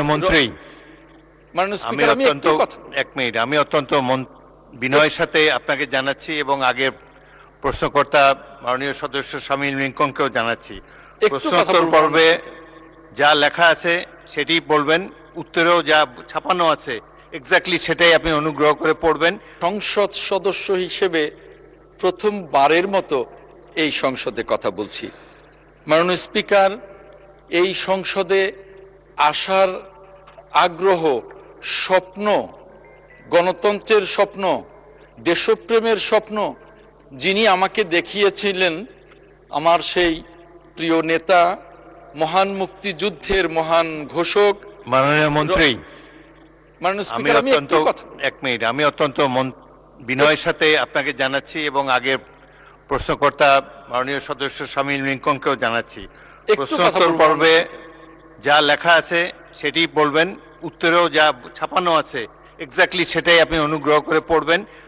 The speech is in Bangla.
মন্ত্রী, মাননীয় আমি স্পিকার, আমি অত্যন্ত একটু কথা এক মিনিট, আমি অত্যন্ত বিনয়ের সাথে আপনাকে জানাচ্ছি এবং আগের প্রশ্নকর্তা মাননীয় সদস্য শামীম লিঙ্কনকেও জানাচ্ছি, একটু কথা প্রশ্নোত্তর বলবো পর্বে মাননীয় স্পিকার। যা লেখা আছে সেটি বলবেন, উত্তরেও যা ছাপানো আছে এক্স্যাক্টলি সেটাই আপনি অনুগ্রহ করে পড়বেন। সংসদ সদস্য হিসেবে প্রথমবারের মতো এই সংসদে কথা বলছি। মাননীয় স্পিকার, এই সংসদে আসার আগ্রহ, স্বপ্ন, গণতন্ত্রের স্বপ্ন, দেশপ্রেমের স্বপ্ন যিনি আমাকে দেখিয়েছিলেন, আমার সেই প্রিয় নেতা, মহান মুক্তিযুদ্ধের মহান ঘোষক মাননীয় মন্ত্রী, মাননীয় আমি স্পিকার, আমি অত্যন্ত একটু কথা এক মিনিট, আমি অত্যন্ত বিনয়ের সাথে আপনাকে জানাচ্ছি এবং আগের প্রশ্নকর্তা মাননীয় সদস্য শামীম লিঙ্কনকেও জানাচ্ছি, একটু কথা প্রশ্নোত্তর বলবো পর্বে মাননীয় স্পিকার। যা লেখা আছে সেটি বলবেন, উত্তরেও যা ছাপানো আছে এক্স্যাক্টলি সেটাই আপনি অনুগ্রহ করে পড়বেন।